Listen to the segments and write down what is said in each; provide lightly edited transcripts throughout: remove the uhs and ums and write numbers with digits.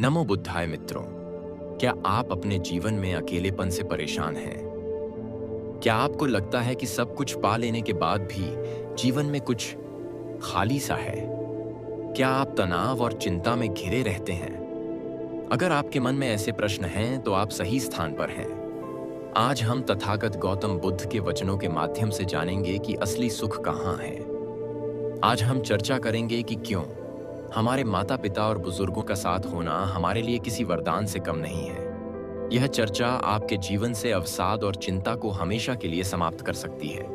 नमो बुद्धाय मित्रों। क्या आप अपने जीवन में अकेलेपन से परेशान हैं? क्या आपको लगता है कि सब कुछ पा लेने के बाद भी जीवन में कुछ खाली सा है? क्या आप तनाव और चिंता में घिरे रहते हैं? अगर आपके मन में ऐसे प्रश्न हैं तो आप सही स्थान पर हैं। आज हम तथागत गौतम बुद्ध के वचनों के माध्यम से जानेंगे कि असली सुख कहाँ है। आज हम चर्चा करेंगे कि क्यों हमारे माता पिता और बुजुर्गों का साथ होना हमारे लिए किसी वरदान से कम नहीं है। यह चर्चा आपके जीवन से अवसाद और चिंता को हमेशा के लिए समाप्त कर सकती है।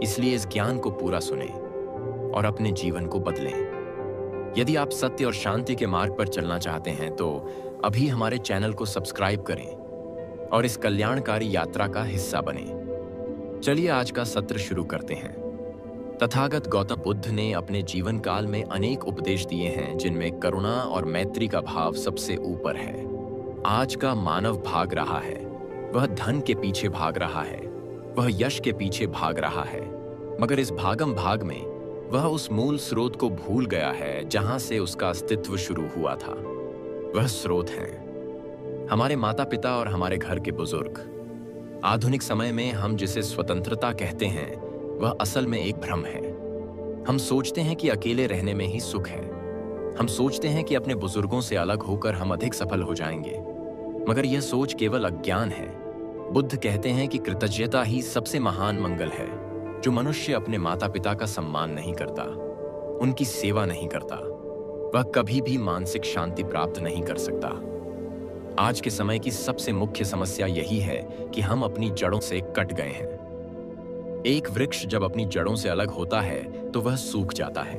इसलिए इस ज्ञान को पूरा सुनें और अपने जीवन को बदलें। यदि आप सत्य और शांति के मार्ग पर चलना चाहते हैं तो अभी हमारे चैनल को सब्सक्राइब करें और इस कल्याणकारी यात्रा का हिस्सा बनें। चलिए आज का सत्र शुरू करते हैं। तथागत गौतम बुद्ध ने अपने जीवन काल में अनेक उपदेश दिए हैं जिनमें करुणा और मैत्री का भाव सबसे ऊपर है। आज का मानव भाग रहा है, वह धन के पीछे भाग रहा है, वह यश के पीछे भाग रहा है, मगर इस भागम भाग में वह उस मूल स्रोत को भूल गया है जहां से उसका अस्तित्व शुरू हुआ था। वह स्रोत हैं हमारे माता पिता और हमारे घर के बुजुर्ग। आधुनिक समय में हम जिसे स्वतंत्रता कहते हैं वह असल में एक भ्रम है। हम सोचते हैं कि अकेले रहने में ही सुख है। हम सोचते हैं कि अपने बुजुर्गों से अलग होकर हम अधिक सफल हो जाएंगे, मगर यह सोच केवल अज्ञान है। बुद्ध कहते हैं कि कृतज्ञता ही सबसे महान मंगल है। जो मनुष्य अपने माता पिता का सम्मान नहीं करता, उनकी सेवा नहीं करता, वह कभी भी मानसिक शांति प्राप्त नहीं कर सकता। आज के समय की सबसे मुख्य समस्या यही है कि हम अपनी जड़ों से कट गए हैं। एक वृक्ष जब अपनी जड़ों से अलग होता है तो वह सूख जाता है।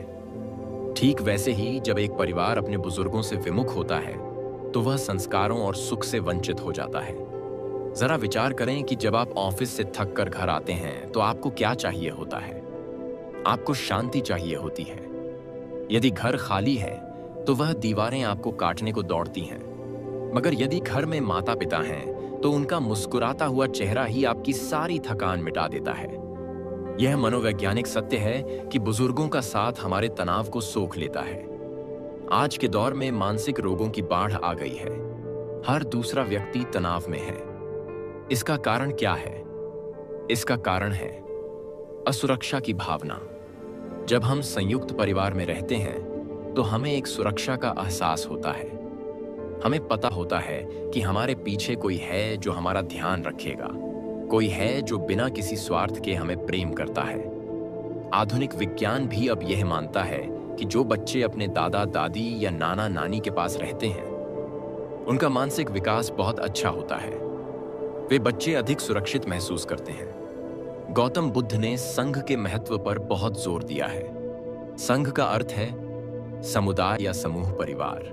ठीक वैसे ही जब एक परिवार अपने बुजुर्गों से विमुख होता है तो वह संस्कारों और सुख से वंचित हो जाता है। जरा विचार करें कि जब आप ऑफिस से थक कर घर आते हैं तो आपको क्या चाहिए होता है? आपको शांति चाहिए होती है। यदि घर खाली है तो वह दीवारें आपको काटने को दौड़ती हैं, मगर यदि घर में माता पिता हैं तो उनका मुस्कुराता हुआ चेहरा ही आपकी सारी थकान मिटा देता है। यह मनोवैज्ञानिक सत्य है कि बुजुर्गों का साथ हमारे तनाव को सोख लेता है। आज के दौर में मानसिक रोगों की बाढ़ आ गई है। हर दूसरा व्यक्ति तनाव में है। इसका कारण क्या है? इसका कारण है असुरक्षा की भावना। जब हम संयुक्त परिवार में रहते हैं तो हमें एक सुरक्षा का एहसास होता है। हमें पता होता है कि हमारे पीछे कोई है जो हमारा ध्यान रखेगा, कोई है जो बिना किसी स्वार्थ के हमें प्रेम करता है। आधुनिक विज्ञान भी अब यह मानता है कि जो बच्चे अपने दादा दादी या नाना नानी के पास रहते हैं उनका मानसिक विकास बहुत अच्छा होता है। वे बच्चे अधिक सुरक्षित महसूस करते हैं। गौतम बुद्ध ने संघ के महत्व पर बहुत जोर दिया है। संघ का अर्थ है समुदाय या समूह परिवार।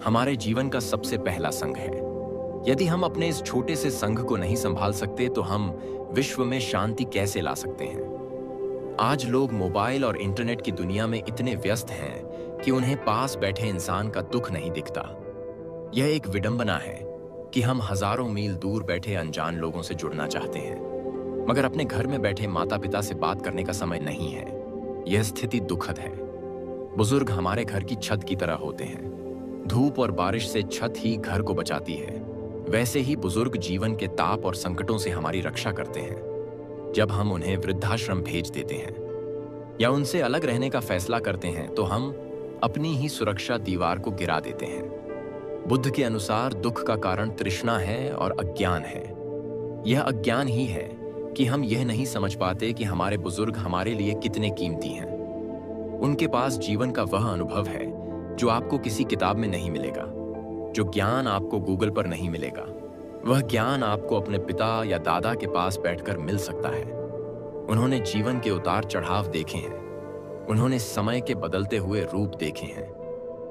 हमारे जीवन का सबसे पहला संघ है। यदि हम अपने इस छोटे से संघ को नहीं संभाल सकते तो हम विश्व में शांति कैसे ला सकते हैं? आज लोग मोबाइल और इंटरनेट की दुनिया में इतने व्यस्त हैं कि उन्हें पास बैठे इंसान का दुख नहीं दिखता। यह एक विडंबना है कि हम हजारों मील दूर बैठे अनजान लोगों से जुड़ना चाहते हैं, मगर अपने घर में बैठे माता पिता से बात करने का समय नहीं है। यह स्थिति दुखद है। बुजुर्ग हमारे घर की छत की तरह होते हैं। धूप और बारिश से छत ही घर को बचाती है। वैसे ही बुजुर्ग जीवन के ताप और संकटों से हमारी रक्षा करते हैं। जब हम उन्हें वृद्धाश्रम भेज देते हैं या उनसे अलग रहने का फैसला करते हैं तो हम अपनी ही सुरक्षा दीवार को गिरा देते हैं। बुद्ध के अनुसार दुख का कारण तृष्णा है और अज्ञान है। यह अज्ञान ही है कि हम यह नहीं समझ पाते कि हमारे बुजुर्ग हमारे लिए कितने कीमती हैं। उनके पास जीवन का वह अनुभव है जो आपको किसी किताब में नहीं मिलेगा, जो ज्ञान आपको गूगल पर नहीं मिलेगा। वह ज्ञान आपको अपने पिता या दादा के पास बैठकर मिल सकता है। उन्होंने जीवन के उतार चढ़ाव देखे हैं। उन्होंने समय के बदलते हुए रूप देखे हैं।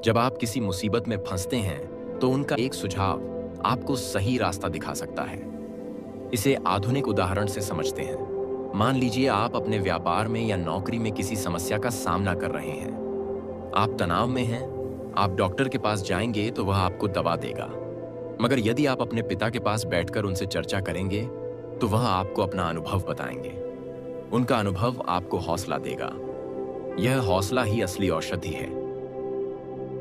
जब आप किसी मुसीबत में फंसते हैं तो उनका एक सुझाव आपको सही रास्ता दिखा सकता है। इसे आधुनिक उदाहरण से समझते हैं। मान लीजिए आप अपने व्यापार में या नौकरी में किसी समस्या का सामना कर रहे हैं। आप तनाव में हैं। आप डॉक्टर के पास जाएंगे तो वह आपको दवा देगा, मगर यदि आप अपने पिता के पास बैठकर उनसे चर्चा करेंगे तो वह आपको अपना अनुभव बताएंगे। उनका अनुभव आपको हौसला देगा। यह हौसला ही असली औषधि है।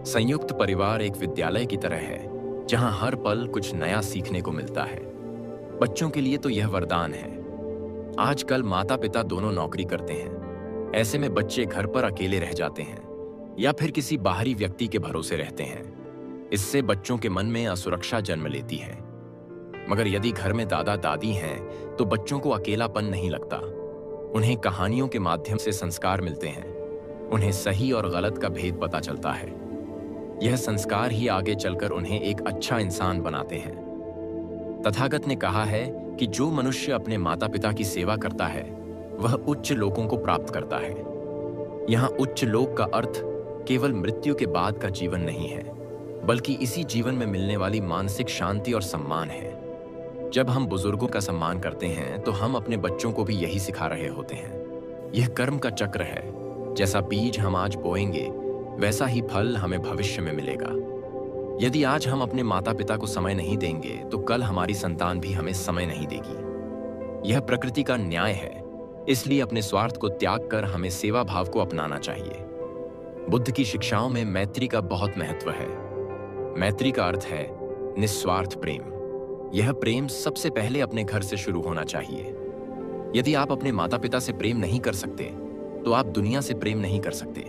संयुक्त परिवार एक विद्यालय की तरह है जहां हर पल कुछ नया सीखने को मिलता है। बच्चों के लिए तो यह वरदान है। आजकल माता पिता दोनों नौकरी करते हैं। ऐसे में बच्चे घर पर अकेले रह जाते हैं या फिर किसी बाहरी व्यक्ति के भरोसे रहते हैं। इससे बच्चों के मन में असुरक्षा जन्म लेती है। मगर यदि घर में दादा दादी हैं तो बच्चों को अकेलापन नहीं लगता। उन्हें कहानियों के माध्यम से संस्कार मिलते हैं। उन्हें सही और गलत का भेद पता चलता है। यह संस्कार ही आगे चलकर उन्हें एक अच्छा इंसान बनाते हैं। तथागत ने कहा है कि जो मनुष्य अपने माता पिता की सेवा करता है वह उच्च लोकों को प्राप्त करता है। यहाँ उच्च लोक का अर्थ केवल मृत्यु के बाद का जीवन नहीं है, बल्कि इसी जीवन में मिलने वाली मानसिक शांति और सम्मान है। जब हम बुजुर्गों का सम्मान करते हैं तो हम अपने बच्चों को भी यही सिखा रहे होते हैं। यह कर्म का चक्र है। जैसा बीज हम आज बोएंगे वैसा ही फल हमें भविष्य में मिलेगा। यदि आज हम अपने माता पिता को समय नहीं देंगे तो कल हमारी संतान भी हमें समय नहीं देगी। यह प्रकृति का न्याय है। इसलिए अपने स्वार्थ को त्याग कर हमें सेवा भाव को अपनाना चाहिए। बुद्ध की शिक्षाओं में मैत्री का बहुत महत्व है। मैत्री का अर्थ है निस्वार्थ प्रेम। यह प्रेम सबसे पहले अपने घर से शुरू होना चाहिए। यदि आप अपने माता पिता से प्रेम नहीं कर सकते तो आप दुनिया से प्रेम नहीं कर सकते।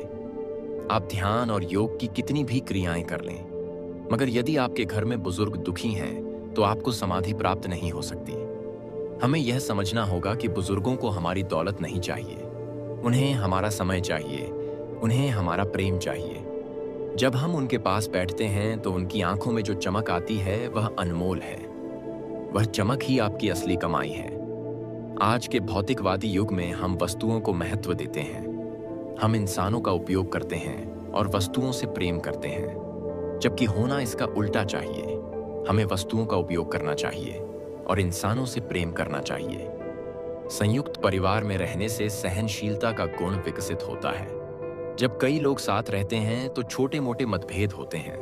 आप ध्यान और योग की कितनी भी क्रियाएं कर लें, मगर यदि आपके घर में बुजुर्ग दुखी हैं तो आपको समाधि प्राप्त नहीं हो सकती। हमें यह समझना होगा कि बुजुर्गों को हमारी दौलत नहीं चाहिए, उन्हें हमारा समय चाहिए, उन्हें हमारा प्रेम चाहिए। जब हम उनके पास बैठते हैं तो उनकी आंखों में जो चमक आती है वह अनमोल है। वह चमक ही आपकी असली कमाई है। आज के भौतिकवादी युग में हम वस्तुओं को महत्व देते हैं। हम इंसानों का उपयोग करते हैं और वस्तुओं से प्रेम करते हैं, जबकि होना इसका उल्टा चाहिए। हमें वस्तुओं का उपयोग करना चाहिए और इंसानों से प्रेम करना चाहिए। संयुक्त परिवार में रहने से सहनशीलता का गुण विकसित होता है। जब कई लोग साथ रहते हैं तो छोटे मोटे मतभेद होते हैं,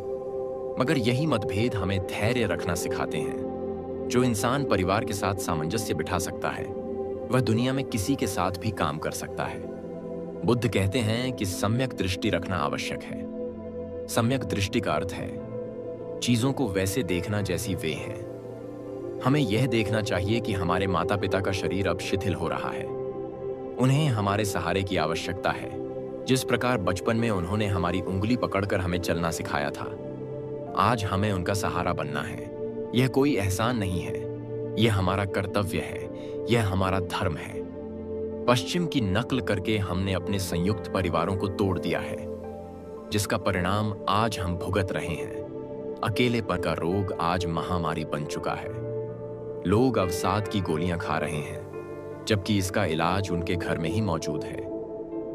मगर यही मतभेद हमें धैर्य रखना सिखाते हैं। जो इंसान परिवार के साथ सामंजस्य बिठा सकता है वह दुनिया में किसी के साथ भी काम कर सकता है। बुद्ध कहते हैं कि सम्यक दृष्टि रखना आवश्यक है। सम्यक दृष्टि का अर्थ है चीजों को वैसे देखना जैसी वे हैं। हमें यह देखना चाहिए कि हमारे माता पिता का शरीर अब शिथिल हो रहा है। उन्हें हमारे सहारे की आवश्यकता है। जिस प्रकार बचपन में उन्होंने हमारी उंगली पकड़कर हमें चलना सिखाया था, आज हमें उनका सहारा बनना है। यह कोई एहसान नहीं है, यह हमारा कर्तव्य है, यह हमारा धर्म है। पश्चिम की नकल करके हमने अपने संयुक्त परिवारों को तोड़ दिया है, जिसका परिणाम आज हम भुगत रहे हैं। अकेलेपन का रोग आज महामारी बन चुका है। लोग अवसाद की गोलियां खा रहे हैं, जबकि इसका इलाज उनके घर में ही मौजूद है।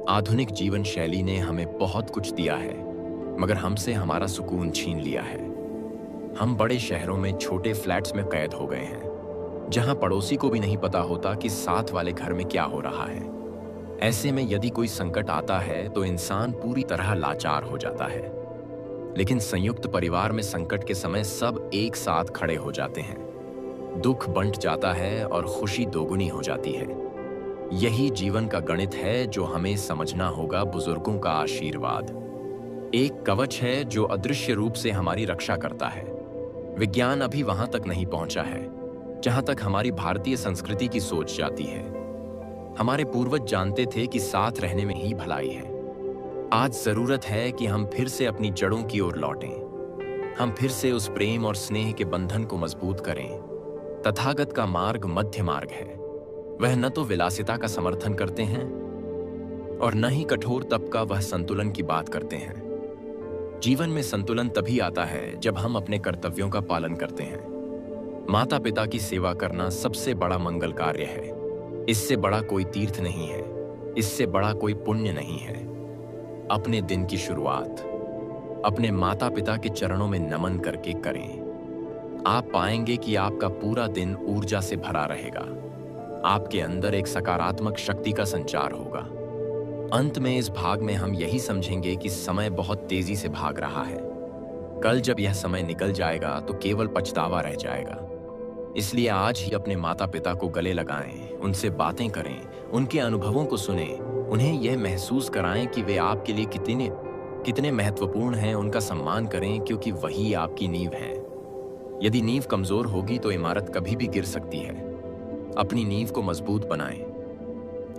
आधुनिक जीवन शैली ने हमें बहुत कुछ दिया है, मगर हमसे हमारा सुकून छीन लिया है। हम बड़े शहरों में छोटे फ्लैट्स में कैद हो गए हैं, जहां पड़ोसी को भी नहीं पता होता कि साथ वाले घर में क्या हो रहा है। ऐसे में यदि कोई संकट आता है तो इंसान पूरी तरह लाचार हो जाता है। लेकिन संयुक्त परिवार में संकट के समय सब एक साथ खड़े हो जाते हैं। दुख बंट जाता है और खुशी दोगुनी हो जाती है। यही जीवन का गणित है जो हमें समझना होगा। बुजुर्गों का आशीर्वाद एक कवच है जो अदृश्य रूप से हमारी रक्षा करता है। विज्ञान अभी वहां तक नहीं पहुंचा है जहां तक हमारी भारतीय संस्कृति की सोच जाती है। हमारे पूर्वज जानते थे कि साथ रहने में ही भलाई है। आज जरूरत है कि हम फिर से अपनी जड़ों की ओर लौटें। हम फिर से उस प्रेम और स्नेह के बंधन को मजबूत करें। तथागत का मार्ग मध्य मार्ग है। वह न तो विलासिता का समर्थन करते हैं और न ही कठोर तप का वह संतुलन की बात करते हैं। जीवन में संतुलन तभी आता है जब हम अपने कर्तव्यों का पालन करते हैं। माता पिता की सेवा करना सबसे बड़ा मंगल कार्य है। इससे बड़ा कोई तीर्थ नहीं है, इससे बड़ा कोई पुण्य नहीं है। अपने दिन की शुरुआत अपने माता पिता के चरणों में नमन करके करें। आप पाएंगे कि आपका पूरा दिन ऊर्जा से भरा रहेगा। आपके अंदर एक सकारात्मक शक्ति का संचार होगा। अंत में इस भाग में हम यही समझेंगे कि समय बहुत तेजी से भाग रहा है। कल जब यह समय निकल जाएगा तो केवल पछतावा रह जाएगा। इसलिए आज ही अपने माता पिता को गले लगाएं, उनसे बातें करें, उनके अनुभवों को सुनें, उन्हें यह महसूस कराएं कि वे आपके लिए कितने कितने महत्वपूर्ण हैं उनका सम्मान करें, क्योंकि वही आपकी नींव है। यदि नींव कमजोर होगी तो इमारत कभी भी गिर सकती है। अपनी नींव को मजबूत बनाएं।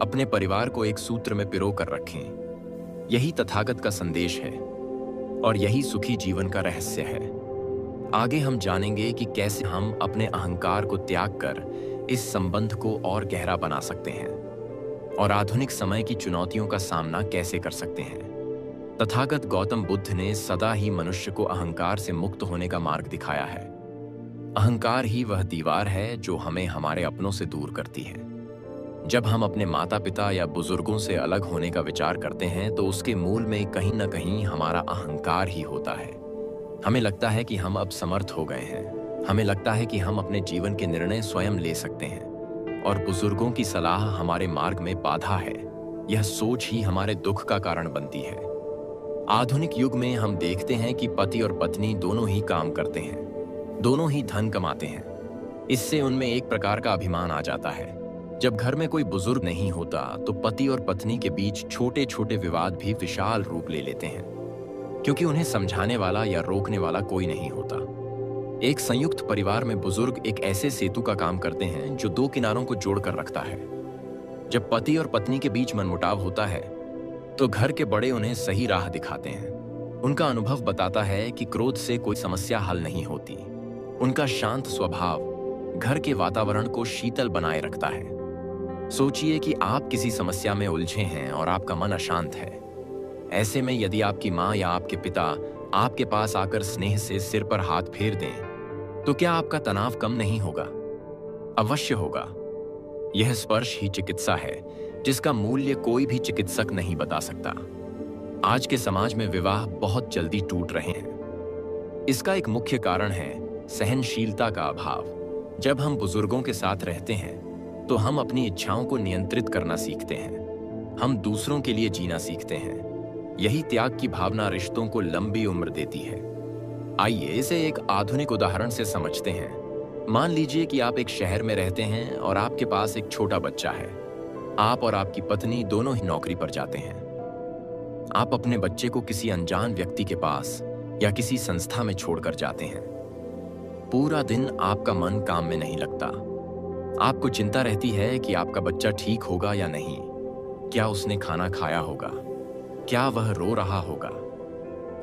अपने परिवार को एक सूत्र में पिरो कर रखें। यही तथागत का संदेश है और यही सुखी जीवन का रहस्य है। आगे हम जानेंगे कि कैसे हम अपने अहंकार को त्याग कर इस संबंध को और गहरा बना सकते हैं और आधुनिक समय की चुनौतियों का सामना कैसे कर सकते हैं। तथागत गौतम बुद्ध ने सदा ही मनुष्य को अहंकार से मुक्त होने का मार्ग दिखाया है। अहंकार ही वह दीवार है जो हमें हमारे अपनों से दूर करती है। जब हम अपने माता पिता या बुजुर्गों से अलग होने का विचार करते हैं तो उसके मूल में कहीं न कहीं हमारा अहंकार ही होता है। हमें लगता है कि हम अब समर्थ हो गए हैं। हमें लगता है कि हम अपने जीवन के निर्णय स्वयं ले सकते हैं और बुजुर्गों की सलाह हमारे मार्ग में बाधा है। यह सोच ही हमारे दुख का कारण बनती है। आधुनिक युग में हम देखते हैं कि पति और पत्नी दोनों ही काम करते हैं, दोनों ही धन कमाते हैं। इससे उनमें एक प्रकार का अभिमान आ जाता है। जब घर में कोई बुजुर्ग नहीं होता तो पति और पत्नी के बीच छोटे छोटे विवाद भी विशाल रूप ले लेते हैं, क्योंकि उन्हें समझाने वाला या रोकने वाला कोई नहीं होता। एक संयुक्त परिवार में बुजुर्ग एक ऐसे सेतु का काम करते हैं जो दो किनारों को जोड़कर रखता है। जब पति और पत्नी के बीच मनमुटाव होता है तो घर के बड़े उन्हें सही राह दिखाते हैं। उनका अनुभव बताता है कि क्रोध से कोई समस्या हल नहीं होती। उनका शांत स्वभाव घर के वातावरण को शीतल बनाए रखता है। सोचिए कि आप किसी समस्या में उलझे हैं और आपका मन अशांत है। ऐसे में यदि आपकी माँ या आपके पिता आपके पास आकर स्नेह से सिर पर हाथ फेर दें, तो क्या आपका तनाव कम नहीं होगा? अवश्य होगा। यह स्पर्श ही चिकित्सा है, जिसका मूल्य कोई भी चिकित्सक नहीं बता सकता। आज के समाज में विवाह बहुत जल्दी टूट रहे हैं। इसका एक मुख्य कारण है सहनशीलता का अभाव। जब हम बुजुर्गों के साथ रहते हैं तो हम अपनी इच्छाओं को नियंत्रित करना सीखते हैं। हम दूसरों के लिए जीना सीखते हैं। यही त्याग की भावना रिश्तों को लंबी उम्र देती है। आइए इसे एक आधुनिक उदाहरण से समझते हैं। मान लीजिए कि आप एक शहर में रहते हैं और आपके पास एक छोटा बच्चा है। आप और आपकी पत्नी दोनों ही नौकरी पर जाते हैं। आप अपने बच्चे को किसी अनजान व्यक्ति के पास या किसी संस्था में छोड़कर जाते हैं। पूरा दिन आपका मन काम में नहीं लगता। आपको चिंता रहती है कि आपका बच्चा ठीक होगा या नहीं। क्या उसने खाना खाया होगा? क्या वह रो रहा होगा?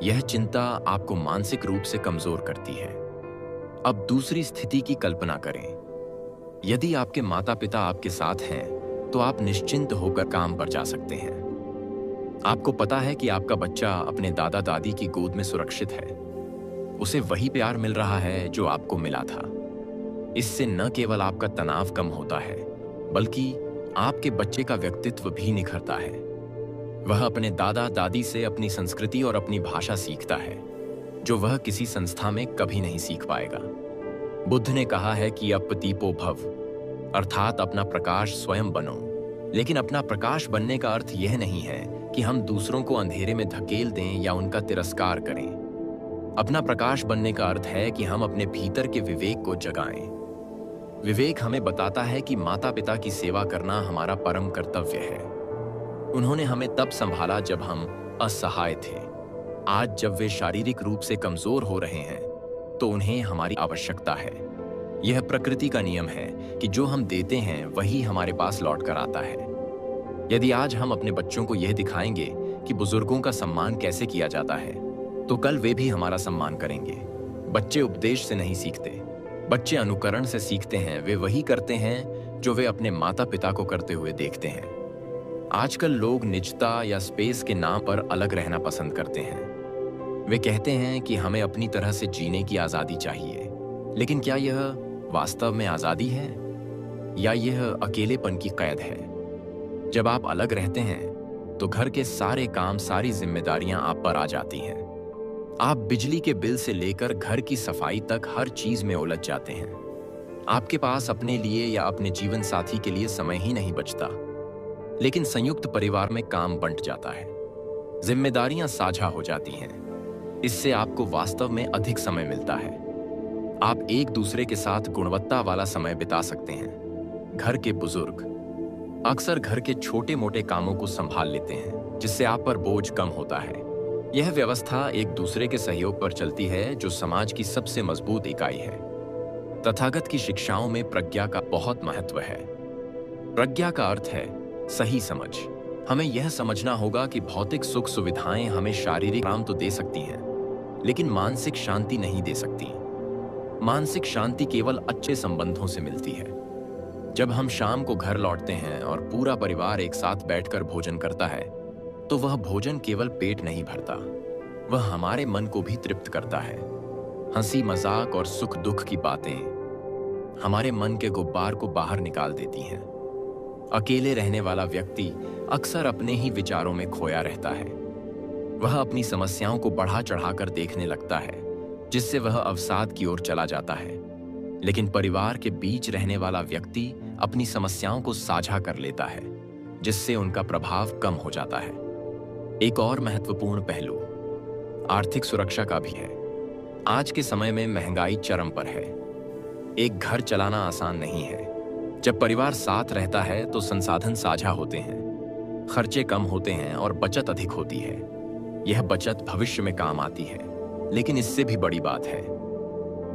यह चिंता आपको मानसिक रूप से कमजोर करती है। अब दूसरी स्थिति की कल्पना करें। यदि आपके माता पिता आपके साथ हैं तो आप निश्चिंत होकर काम पर जा सकते हैं। आपको पता है कि आपका बच्चा अपने दादा दादी की गोद में सुरक्षित है। उसे वही प्यार मिल रहा है जो आपको मिला था। इससे न केवल आपका तनाव कम होता है, बल्कि आपके बच्चे का व्यक्तित्व भी निखरता है। वह अपने दादा दादी से अपनी संस्कृति और अपनी भाषा सीखता है, जो वह किसी संस्था में कभी नहीं सीख पाएगा। बुद्ध ने कहा है कि अपदीपो भव, अर्थात अपना प्रकाश स्वयं बनो। लेकिन अपना प्रकाश बनने का अर्थ यह नहीं है कि हम दूसरों को अंधेरे में धकेल दें या उनका तिरस्कार करें। अपना प्रकाश बनने का अर्थ है कि हम अपने भीतर के विवेक को जगाएं। विवेक हमें बताता है कि माता पिता की सेवा करना हमारा परम कर्तव्य है। उन्होंने हमें तब संभाला जब हम असहाय थे। आज जब वे शारीरिक रूप से कमजोर हो रहे हैं तो उन्हें हमारी आवश्यकता है। यह प्रकृति का नियम है कि जो हम देते हैं वही हमारे पास लौट कर आता है। यदि आज हम अपने बच्चों को यह दिखाएंगे कि बुजुर्गों का सम्मान कैसे किया जाता है, तो कल वे भी हमारा सम्मान करेंगे। बच्चे उपदेश से नहीं सीखते, बच्चे अनुकरण से सीखते हैं। वे वही करते हैं जो वे अपने माता पिता को करते हुए देखते हैं। आजकल लोग निजता या स्पेस के नाम पर अलग रहना पसंद करते हैं। वे कहते हैं कि हमें अपनी तरह से जीने की आजादी चाहिए। लेकिन क्या यह वास्तव में आजादी है या यह अकेलेपन की कैद है? जब आप अलग रहते हैं तो घर के सारे काम, सारी जिम्मेदारियां आप पर आ जाती हैं। आप बिजली के बिल से लेकर घर की सफाई तक हर चीज में उलझ जाते हैं। आपके पास अपने लिए या अपने जीवन साथी के लिए समय ही नहीं बचता। लेकिन संयुक्त परिवार में काम बंट जाता है, जिम्मेदारियां साझा हो जाती हैं। इससे आपको वास्तव में अधिक समय मिलता है। आप एक दूसरे के साथ गुणवत्ता वाला समय बिता सकते हैं। घर के बुजुर्ग अक्सर घर के छोटे मोटे कामों को संभाल लेते हैं, जिससे आप पर बोझ कम होता है। यह व्यवस्था एक दूसरे के सहयोग पर चलती है, जो समाज की सबसे मजबूत इकाई है। तथागत की शिक्षाओं में प्रज्ञा का बहुत महत्व है। प्रज्ञा का अर्थ है सही समझ। हमें यह समझना होगा कि भौतिक सुख सुविधाएं हमें शारीरिक आराम तो दे सकती हैं, लेकिन मानसिक शांति नहीं दे सकती। मानसिक शांति केवल अच्छे संबंधों से मिलती है। जब हम शाम को घर लौटते हैं और पूरा परिवार एक साथ बैठकर भोजन करता है, तो वह भोजन केवल पेट नहीं भरता, वह हमारे मन को भी तृप्त करता है। हंसी मजाक और सुख दुख की बातें हमारे मन के गुब्बार को बाहर निकाल देती हैं। अकेले रहने वाला व्यक्ति अक्सर अपने ही विचारों में खोया रहता है। वह अपनी समस्याओं को बढ़ा चढ़ाकर देखने लगता है, जिससे वह अवसाद की ओर चला जाता है। लेकिन परिवार के बीच रहने वाला व्यक्ति अपनी समस्याओं को साझा कर लेता है, जिससे उनका प्रभाव कम हो जाता है। एक और महत्वपूर्ण पहलू आर्थिक सुरक्षा का भी है। आज के समय में महंगाई चरम पर है। एक घर चलाना आसान नहीं है। जब परिवार साथ रहता है तो संसाधन साझा होते हैं, खर्चे कम होते हैं और बचत अधिक होती है। यह बचत भविष्य में काम आती है। लेकिन इससे भी बड़ी बात है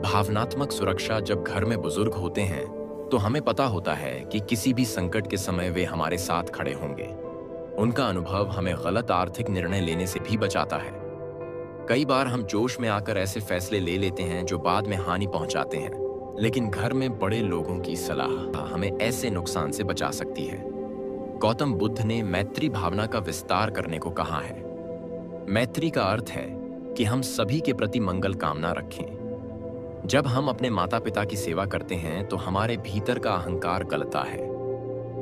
भावनात्मक सुरक्षा। जब घर में बुजुर्ग होते हैं तो हमें पता होता है कि किसी भी संकट के समय वे हमारे साथ खड़े होंगे। उनका अनुभव हमें गलत आर्थिक निर्णय लेने से भी बचाता है। कई बार हम जोश में आकर ऐसे फैसले ले लेते हैं जो बाद में हानि पहुंचाते हैं, लेकिन घर में बड़े लोगों की सलाह हमें ऐसे नुकसान से बचा सकती है। गौतम बुद्ध ने मैत्री भावना का विस्तार करने को कहा है। मैत्री का अर्थ है कि हम सभी के प्रति मंगल कामना रखें। जब हम अपने माता पिता की सेवा करते हैं तो हमारे भीतर का अहंकार गलता है।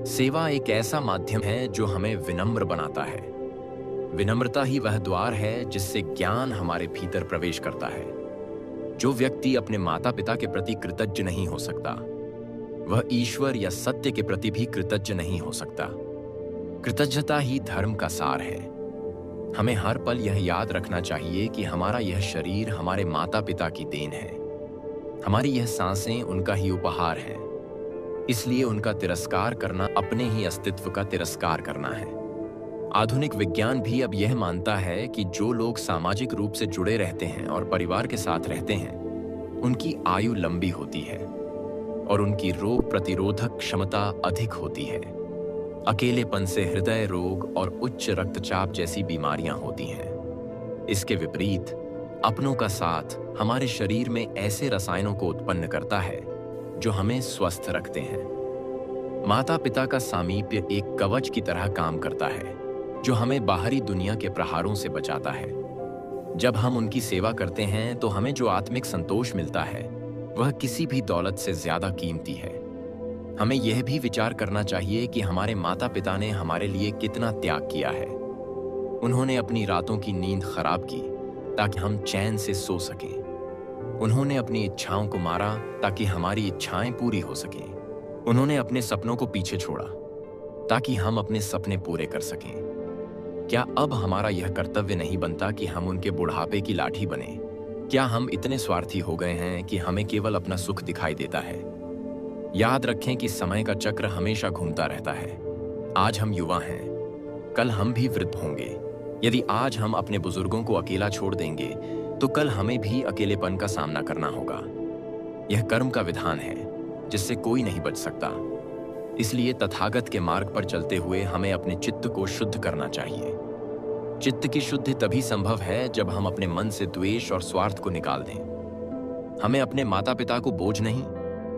सेवा एक ऐसा माध्यम है जो हमें विनम्र बनाता है। विनम्रता ही वह द्वार है जिससे ज्ञान हमारे भीतर प्रवेश करता है। जो व्यक्ति अपने माता पिता के प्रति कृतज्ञ नहीं हो सकता, वह ईश्वर या सत्य के प्रति भी कृतज्ञ नहीं हो सकता। कृतज्ञता ही धर्म का सार है। हमें हर पल यह याद रखना चाहिए कि हमारा यह शरीर हमारे माता पिता की देन है। हमारी यह सांसें उनका ही उपहार है। इसलिए उनका तिरस्कार करना अपने ही अस्तित्व का तिरस्कार करना है। आधुनिक विज्ञान भी अब यह मानता है कि जो लोग सामाजिक रूप से जुड़े रहते हैं और परिवार के साथ रहते हैं, उनकी आयु लंबी होती है और उनकी रोग प्रतिरोधक क्षमता अधिक होती है। अकेलेपन से हृदय रोग और उच्च रक्तचाप जैसी बीमारियां होती हैं। इसके विपरीत अपनों का साथ हमारे शरीर में ऐसे रसायनों को उत्पन्न करता है जो हमें स्वस्थ रखते हैं। माता पिता का सामीप्य एक कवच की तरह काम करता है जो हमें बाहरी दुनिया के प्रहारों से बचाता है। जब हम उनकी सेवा करते हैं तो हमें जो आत्मिक संतोष मिलता है वह किसी भी दौलत से ज्यादा कीमती है। हमें यह भी विचार करना चाहिए कि हमारे माता पिता ने हमारे लिए कितना त्याग किया है। उन्होंने अपनी रातों की नींद खराब की ताकि हम चैन से सो सकें। उन्होंने अपनी इच्छाओं को मारा ताकि हमारी इच्छाएं पूरी हो सकें। उन्होंने अपने सपनों को पीछे छोड़ा ताकि हम अपने सपने पूरे कर सकें। क्या अब हमारा यह कर्तव्य नहीं बनता कि हम उनके बुढ़ापे की लाठी बने? क्या हम इतने स्वार्थी हो गए हैं कि हमें केवल अपना सुख दिखाई देता है? याद रखें कि समय का चक्र हमेशा घूमता रहता है। आज हम युवा हैं, कल हम भी वृद्ध होंगे। यदि आज हम अपने बुजुर्गों को अकेला छोड़ देंगे तो कल हमें भी अकेलेपन का सामना करना होगा। यह कर्म का विधान है जिससे कोई नहीं बच सकता। इसलिए तथागत के मार्ग पर चलते हुए हमें अपने चित्त को शुद्ध करना चाहिए। चित्त की शुद्धि तभी संभव है जब हम अपने मन से द्वेष और स्वार्थ को निकाल दें। हमें अपने माता पिता को बोझ नहीं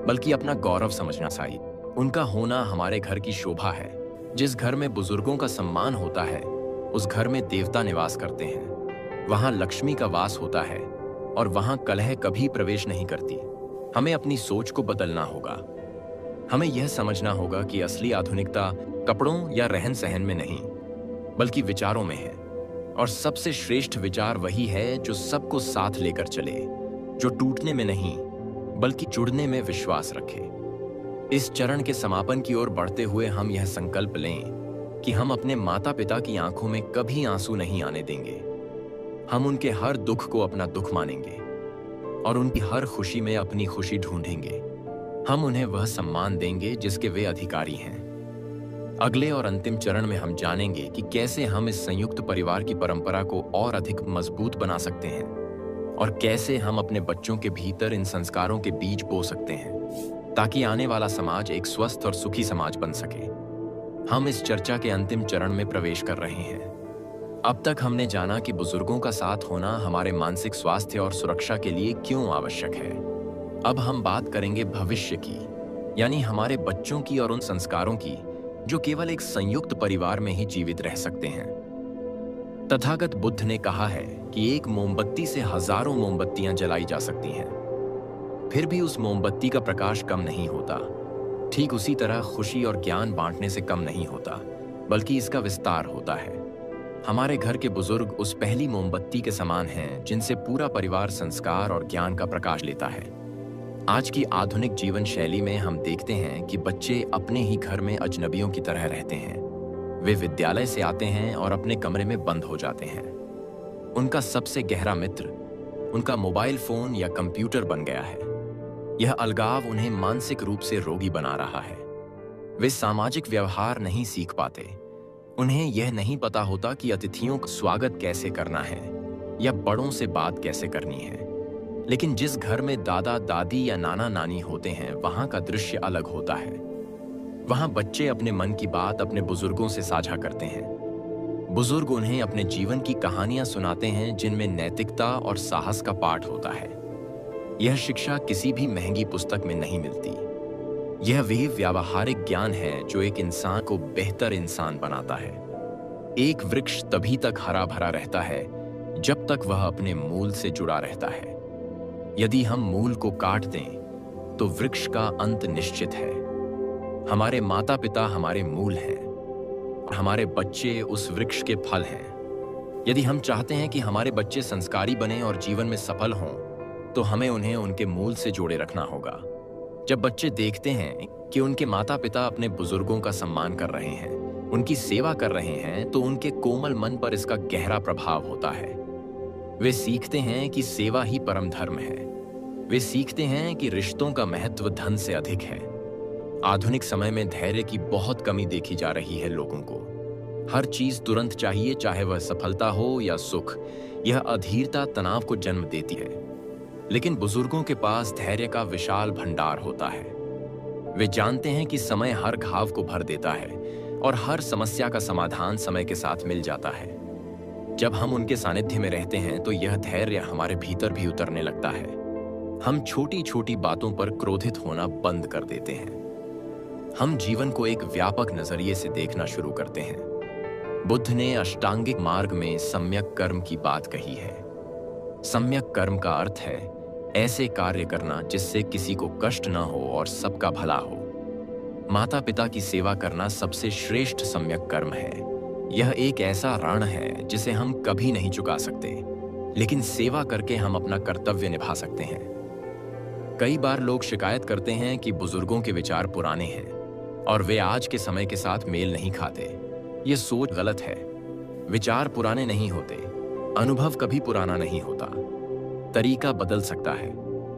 बल्कि अपना गौरव समझना चाहिए। उनका होना हमारे घर की शोभा है। जिस घर में बुजुर्गों का सम्मान होता है उस घर में देवता निवास करते हैं। वहां लक्ष्मी का वास होता है और वहां कलह कभी प्रवेश नहीं करती। हमें अपनी सोच को बदलना होगा। हमें यह समझना होगा कि असली आधुनिकता कपड़ों या रहन सहन में नहीं बल्कि विचारों में है। और सबसे श्रेष्ठ विचार वही है जो सबको साथ लेकर चले, जो टूटने में नहीं बल्कि जुड़ने में विश्वास रखे। इस चरण के समापन की ओर बढ़ते हुए हम यह संकल्प लें कि हम अपने माता पिता की आंखों में कभी आंसू नहीं आने देंगे। हम उनके हर दुख को अपना दुख मानेंगे और उनकी हर खुशी में अपनी खुशी ढूंढेंगे। हम उन्हें वह सम्मान देंगे जिसके वे अधिकारी हैं। अगले और अंतिम चरण में हम जानेंगे कि कैसे हम इस संयुक्त परिवार की परंपरा को और अधिक मजबूत बना सकते हैं और कैसे हम अपने बच्चों के भीतर इन संस्कारों के बीज बो सकते हैं ताकि आने वाला समाज एक स्वस्थ और सुखी समाज बन सके। हम इस चर्चा के अंतिम चरण में प्रवेश कर रहे हैं। अब तक हमने जाना कि बुजुर्गों का साथ होना हमारे मानसिक स्वास्थ्य और सुरक्षा के लिए क्यों आवश्यक है। अब हम बात करेंगे भविष्य की, यानी हमारे बच्चों की और उन संस्कारों की जो केवल एक संयुक्त परिवार में ही जीवित रह सकते हैं। तथागत बुद्ध ने कहा है कि एक मोमबत्ती से हजारों मोमबत्तियां जलाई जा सकती हैं, फिर भी उस मोमबत्ती का प्रकाश कम नहीं होता। ठीक उसी तरह खुशी और ज्ञान बांटने से कम नहीं होता, बल्कि इसका विस्तार होता है। हमारे घर के बुजुर्ग उस पहली मोमबत्ती के समान हैं जिनसे पूरा परिवार संस्कार और ज्ञान का प्रकाश लेता है। आज की आधुनिक जीवन शैली में हम देखते हैं कि बच्चे अपने ही घर में अजनबियों की तरह रहते हैं। वे विद्यालय से आते हैं और अपने कमरे में बंद हो जाते हैं। उनका सबसे गहरा मित्र उनका मोबाइल फोन या कंप्यूटर बन गया है। यह अलगाव उन्हें मानसिक रूप से रोगी बना रहा है। वे सामाजिक व्यवहार नहीं सीख पाते। उन्हें यह नहीं पता होता कि अतिथियों का स्वागत कैसे करना है या बड़ों से बात कैसे करनी है। लेकिन जिस घर में दादा दादी या नाना नानी होते हैं, वहां का दृश्य अलग होता है। वहां बच्चे अपने मन की बात अपने बुजुर्गों से साझा करते हैं। बुजुर्ग उन्हें अपने जीवन की कहानियां सुनाते हैं जिनमें नैतिकता और साहस का पाठ होता है। यह शिक्षा किसी भी महंगी पुस्तक में नहीं मिलती। यह वही व्यावहारिक ज्ञान है जो एक इंसान को बेहतर इंसान बनाता है। एक वृक्ष तभी तक हरा भरा रहता है जब तक वह अपने मूल से जुड़ा रहता है। यदि हम मूल को काट दें तो वृक्ष का अंत निश्चित है। हमारे माता पिता हमारे मूल हैं और हमारे बच्चे उस वृक्ष के फल हैं। यदि हम चाहते हैं कि हमारे बच्चे संस्कारी बने और जीवन में सफल हों, तो हमें उन्हें उनके मूल से जोड़े रखना होगा। जब बच्चे देखते हैं कि उनके माता पिता अपने बुजुर्गों का सम्मान कर रहे हैं, उनकी सेवा कर रहे हैं, तो उनके कोमल मन पर इसका गहरा प्रभाव होता है। वे सीखते हैं कि सेवा ही परम धर्म है। वे सीखते हैं कि रिश्तों का महत्व धन से अधिक है। आधुनिक समय में धैर्य की बहुत कमी देखी जा रही है लोगों को। हर चीज तुरंत चाहिए, चाहे वह सफलता हो या सुख। यह अधीरता तनाव को जन्म देती है। लेकिन बुजुर्गों के पास धैर्य का विशाल भंडार होता है। वे जानते हैं कि समय हर घाव को भर देता है और हर समस्या का समाधान समय के साथ मिल जाता है। जब हम उनके सानिध्य में रहते हैं तो यह धैर्य हमारे भीतर भी उतरने लगता है। हम छोटी छोटी बातों पर क्रोधित होना बंद कर देते हैं। हम जीवन को एक व्यापक नजरिए से देखना शुरू करते हैं। बुद्ध ने अष्टांगिक मार्ग में सम्यक कर्म की बात कही है। सम्यक कर्म का अर्थ है ऐसे कार्य करना जिससे किसी को कष्ट न हो और सबका भला हो। माता पिता की सेवा करना सबसे श्रेष्ठ सम्यक कर्म है। यह एक ऐसा ऋण है जिसे हम कभी नहीं चुका सकते, लेकिन सेवा करके हम अपना कर्तव्य निभा सकते हैं। कई बार लोग शिकायत करते हैं कि बुजुर्गों के विचार पुराने हैं और वे आज के समय के साथ मेल नहीं खाते। ये सोच गलत है। विचार पुराने नहीं होते, अनुभव कभी पुराना नहीं होता। तरीका बदल सकता है,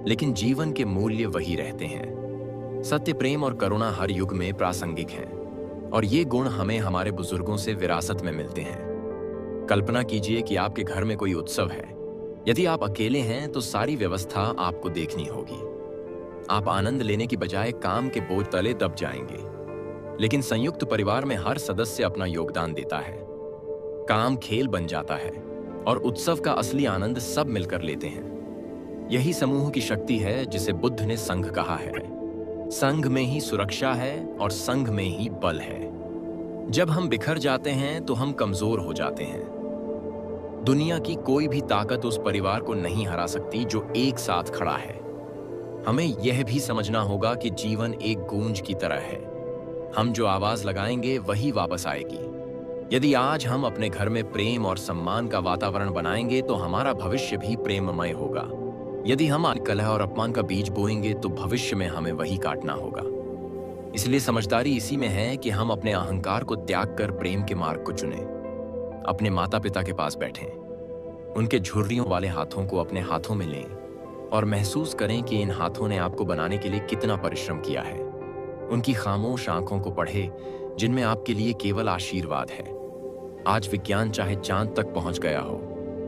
लेकिन जीवन के मूल्य वही रहते हैं। सत्य, प्रेम और करुणा हर युग में प्रासंगिक हैं और ये गुण हमें हमारे बुजुर्गों से विरासत में मिलते हैं। कल्पना कीजिए कि आपके घर में कोई उत्सव है। यदि आप अकेले हैं तो सारी व्यवस्था आपको देखनी होगी। आप आनंद लेने की बजाय काम के बोझ तले दब जाएंगे। लेकिन संयुक्त परिवार में हर सदस्य अपना योगदान देता है। काम खेल बन जाता है और उत्सव का असली आनंद सब मिलकर लेते हैं। यही समूह की शक्ति है जिसे बुद्ध ने संघ कहा है। संघ में ही सुरक्षा है और संघ में ही बल है। जब हम बिखर जाते हैं तो हम कमजोर हो जाते हैं। दुनिया की कोई भी ताकत उस परिवार को नहीं हरा सकती जो एक साथ खड़ा है। हमें यह भी समझना होगा कि जीवन एक गूंज की तरह है। हम जो आवाज लगाएंगे वही वापस आएगी। यदि आज हम अपने घर में प्रेम और सम्मान का वातावरण बनाएंगे तो हमारा भविष्य भी प्रेममय होगा। यदि हम कलह और अपमान का बीज बोएंगे तो भविष्य में हमें वही काटना होगा। इसलिए समझदारी इसी में है कि हम अपने अहंकार को त्याग कर प्रेम के मार्ग को चुनें। अपने माता पिता के पास बैठें, उनके झुर्रियों वाले हाथों को अपने हाथों में लें और महसूस करें कि इन हाथों ने आपको बनाने के लिए कितना परिश्रम किया है। उनकी खामोश आंखों को पढ़े जिनमें आपके लिए केवल आशीर्वाद है। आज विज्ञान चाहे चांद तक पहुंच गया हो,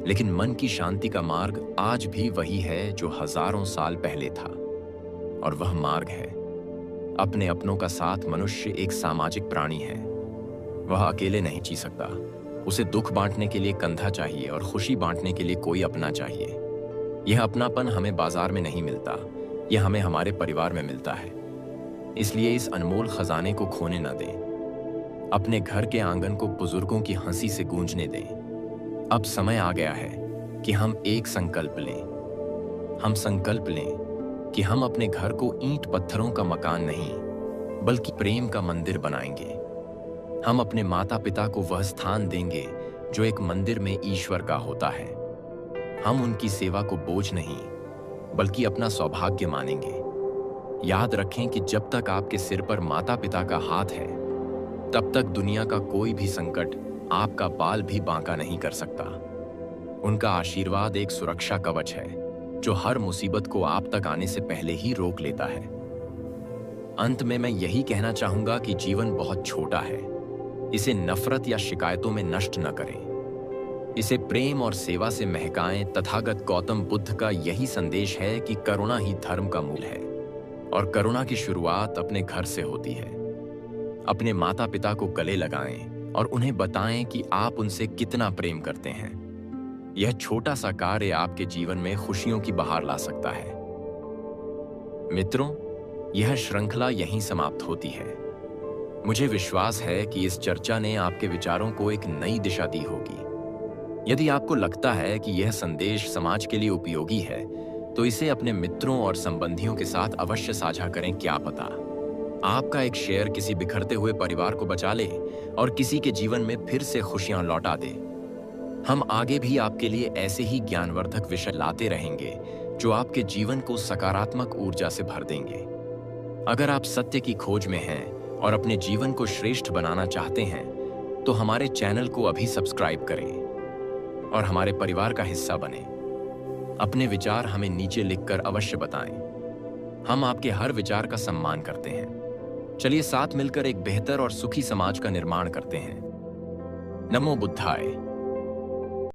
लेकिन मन की शांति का मार्ग आज भी वही है जो हजारों साल पहले था। और वह मार्ग है अपने अपनों का साथ। मनुष्य एक सामाजिक प्राणी है। वह अकेले नहीं जी सकता। उसे दुख बांटने के लिए कंधा चाहिए और खुशी बांटने के लिए कोई अपना चाहिए। यह अपनापन हमें बाजार में नहीं मिलता, यह हमें हमारे परिवार में मिलता है। इसलिए इस अनमोल खजाने को खोने न दें। अपने घर के आंगन को बुजुर्गों की हंसी से गूंजने दें। अब समय आ गया है कि हम एक संकल्प लें। हम संकल्प लें कि हम अपने घर को ईंट पत्थरों का मकान नहीं, बल्कि प्रेम का मंदिर बनाएंगे। हम अपने माता पिता को वह स्थान देंगे जो एक मंदिर में ईश्वर का होता है। हम उनकी सेवा को बोझ नहीं, बल्कि अपना सौभाग्य मानेंगे। याद रखें कि जब तक आपके सिर पर माता पिता का हाथ है, तब तक दुनिया का कोई भी संकट आपका बाल भी बांका नहीं कर सकता। उनका आशीर्वाद एक सुरक्षा कवच है जो हर मुसीबत को आप तक आने से पहले ही रोक लेता है। अंत में मैं यही कहना चाहूंगा कि जीवन बहुत छोटा है। इसे नफरत या शिकायतों में नष्ट न करें। इसे प्रेम और सेवा से महकाएं। तथागत गौतम बुद्ध का यही संदेश है कि करुणा ही धर्म का मूल है और करुणा की शुरुआत अपने घर से होती है। अपने माता पिता को गले लगाएं और उन्हें बताएं कि आप उनसे कितना प्रेम करते हैं। यह छोटा सा कार्य आपके जीवन में खुशियों की बहार ला सकता है। मित्रों, यह श्रृंखला यहीं समाप्त होती है। मुझे विश्वास है कि इस चर्चा ने आपके विचारों को एक नई दिशा दी होगी। यदि आपको लगता है कि यह संदेश समाज के लिए उपयोगी है, तो इसे अपने मित्रों और संबंधियों के साथ अवश्य साझा करें। क्या पता आपका एक शेयर किसी बिखरते हुए परिवार को बचा ले और किसी के जीवन में फिर से खुशियां लौटा दे। हम आगे भी आपके लिए ऐसे ही ज्ञानवर्धक विषय लाते रहेंगे जो आपके जीवन को सकारात्मक ऊर्जा से भर देंगे। अगर आप सत्य की खोज में हैं और अपने जीवन को श्रेष्ठ बनाना चाहते हैं, तो हमारे चैनल को अभी सब्सक्राइब करें और हमारे परिवार का हिस्सा बनें। अपने विचार हमें नीचे लिखकर अवश्य बताएं। हम आपके हर विचार का सम्मान करते हैं। चलिए साथ मिलकर एक बेहतर और सुखी समाज का निर्माण करते हैं। नमो बुद्धाय।